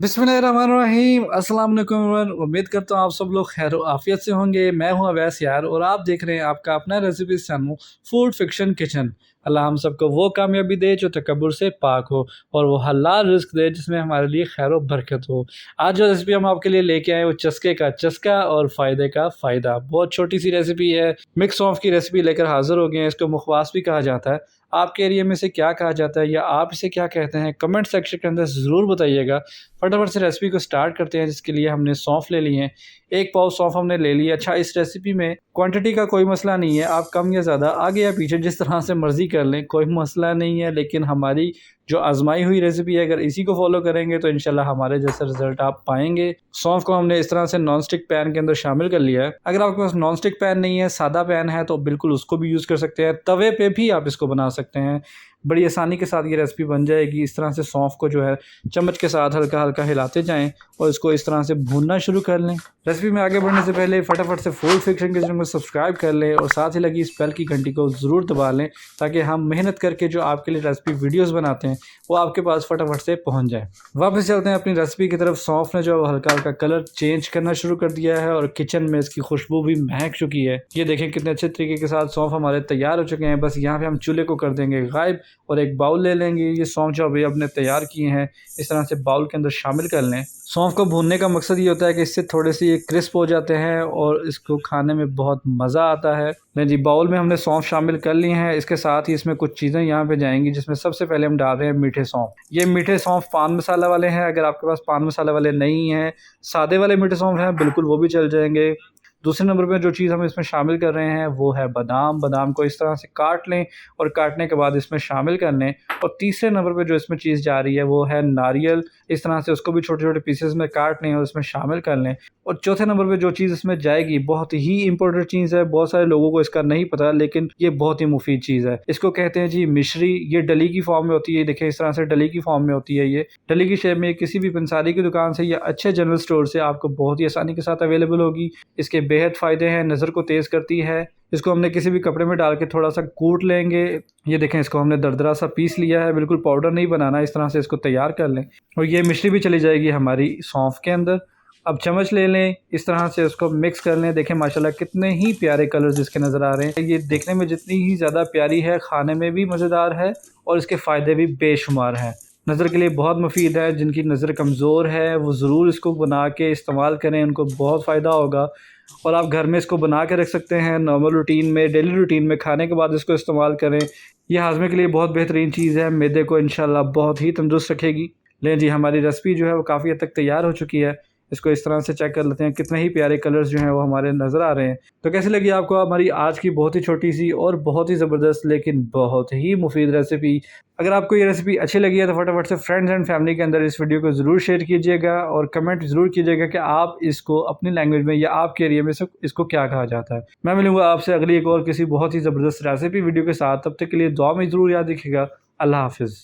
बिस्मिल्लाहिर्रहमानिर्रहीम। अस्सलाम वालेकुम एवरीवन। उम्मीद करता हूँ आप सब लोग खैर आफियत से होंगे। मैं हूँ अवैस यार और आप देख रहे हैं आपका अपना recipe channel food fiction kitchen. अल्लाह हम सबको वो कामयाबी दे जो तकब्बुर से पाक हो और वो हलाल रिस्क दे जिसमें हमारे लिए खैर व बरकत हो। आज जो रेसिपी हम आपके लिए लेके आए वो चस्के का चस्का और फ़ायदे का फ़ायदा। बहुत छोटी सी रेसिपी है। मिक्स सौंफ की रेसिपी लेकर हाजिर हो गए हैं। इसको मुखवास भी कहा जाता है। आपके एरिया में इसे क्या कहा जाता है या आप इसे क्या कहते हैं, कमेंट सेक्शन के अंदर ज़रूर बताइएगा। फटाफट से रेसिपी को स्टार्ट करते हैं। जिसके लिए हमने सौंफ ले ली है, 1 पाव सौंफ हमने ले ली है। अच्छा, इस रेसिपी में क्वांटिटी का कोई मसला नहीं है, आप कम या ज़्यादा आगे या पीछे जिस तरह से मर्ज़ी कर लें, कोई मसला नहीं है। लेकिन हमारी जो आजमाई हुई रेसिपी है, अगर इसी को फॉलो करेंगे तो इंशाल्लाह हमारे जैसा रिजल्ट आप पाएंगे। सौंफ को हमने इस तरह से नॉन स्टिक पैन के अंदर शामिल कर लिया है। अगर आपके पास नॉन स्टिक पैन नहीं है, सादा पैन है, तो बिल्कुल उसको भी यूज़ कर सकते हैं। तवे पे भी आप इसको बना सकते हैं, बड़ी आसानी के साथ ये रेसिपी बन जाएगी। इस तरह से सौंफ को जो है चम्मच के साथ हल्का हल्का हिलाते जाएं और इसको इस तरह से भूनना शुरू कर लें। रेसिपी में आगे बढ़ने से पहले फटाफट से फूड फिक्शन के चैनल को सब्सक्राइब कर लें और साथ ही लगी इस बेल की घंटी को ज़रूर दबा लें, ताकि हम मेहनत करके जो आपके लिए रेसिपी वीडियोस बनाते हैं वो आपके पास फटाफट से पहुंच जाए। वापस चलते हैं अपनी रेसिपी की तरफ। सौंफ ने जो हल्का हल्का कलर चेंज करना शुरू कर दिया है और किचन में इसकी खुशबू भी महक चुकी है। ये देखें कितने अच्छे तरीके के साथ सौंफ हमारे तैयार हो चुके हैं। बस यहाँ पे हम चूल्हे को कर देंगे गायब और एक बाउल ले लेंगे। ये सौंफ जो अभी अपने तैयार किए हैं इस तरह से बाउल के अंदर शामिल कर लें। सौंफ को भूनने का मकसद ये होता है कि इससे थोड़े से ये क्रिस्प हो जाते हैं और इसको खाने में बहुत मज़ा आता है। नहीं जी, बाउल में हमने सौंफ शामिल कर ली हैं। इसके साथ ही इसमें कुछ चीज़ें यहाँ पे जाएंगी, जिसमें सबसे पहले हम डाल रहे हैं मीठे सौंफ। ये मीठे सौंफ पान मसाला वाले हैं। अगर आपके पास पान मसाला वाले नहीं हैं, सादे वाले मीठे सौंफ हैं, बिल्कुल वो भी चल जाएंगे। दूसरे नंबर पे जो चीज़ हम इसमें शामिल कर रहे हैं वो है बादाम। बादाम को इस तरह से काट लें और काटने के बाद इसमें शामिल कर लें। और तीसरे नंबर पे जो इसमें चीज़ जा रही है वो है नारियल। इस तरह से उसको भी छोटे छोटे पीसेस में काट लें और इसमें शामिल कर लें। और चौथे नंबर पे जो चीज़ इसमें जाएगी, बहुत ही इंपॉर्टेंट चीज़ है, बहुत सारे लोगों को इसका नहीं पता, लेकिन ये बहुत ही मुफीद चीज़ है। इसको कहते हैं जी मिश्री। ये डली की फॉर्म में होती है। देखिए इस तरह से डली की फॉर्म में होती है। ये डली की शेप में किसी भी पंसारी की दुकान से या अच्छे जनरल स्टोर से आपको बहुत ही आसानी के साथ अवेलेबल होगी। इसके बेहद फ़ायदे हैं, नज़र को तेज़ करती है। इसको हमने किसी भी कपड़े में डाल के थोड़ा सा कूट लेंगे। ये देखें, इसको हमने दरदरा सा पीस लिया है, बिल्कुल पाउडर नहीं बनाना। इस तरह से इसको तैयार कर लें और ये मिश्री भी चली जाएगी हमारी सौंफ के अंदर। अब चम्मच ले लें, इस तरह से उसको मिक्स कर लें। देखें माशाल्लाह कितने ही प्यारे कलर्स इसके नज़र आ रहे हैं। ये देखने में जितनी ही ज़्यादा प्यारी है, खाने में भी मज़ेदार है और इसके फ़ायदे भी बेशुमार हैं। नज़र के लिए बहुत मुफीद है। जिनकी नज़र कमज़ोर है वो ज़रूर इसको बना के इस्तेमाल करें, उनको बहुत फ़ायदा होगा। और आप घर में इसको बना के रख सकते हैं, नॉर्मल रूटीन में, डेली रूटीन में खाने के बाद इसको इस्तेमाल करें। यह हाजमे के लिए बहुत बेहतरीन चीज़ है, मैदे को इंशाल्लाह बहुत ही तंदुरुस्त रखेगी। लें जी, हमारी रेसिपी जो है वो काफ़ी हद तक तैयार हो चुकी है। इसको इस तरह से चेक कर लेते हैं, कितने ही प्यारे कलर्स जो हैं वो हमारे नज़र आ रहे हैं। तो कैसी लगी आपको हमारी आज की बहुत ही छोटी सी और बहुत ही ज़बरदस्त लेकिन बहुत ही मुफीद रेसिपी? अगर आपको ये रेसिपी अच्छी लगी है तो फटाफट से फ्रेंड्स एंड फैमिली के अंदर इस वीडियो को ज़रूर शेयर कीजिएगा और कमेंट ज़रूर कीजिएगा कि आप इसको अपनी लैंग्वेज में या आपके एरिया में इसको क्या कहा जाता है। मैं मिलूँगा आपसे अगली एक और किसी बहुत ही ज़बरदस्त रेसिपी वीडियो के साथ। तब तक के लिए दुआ में ज़रूर याद रखिएगा। अल्लाह हाफ़िज़।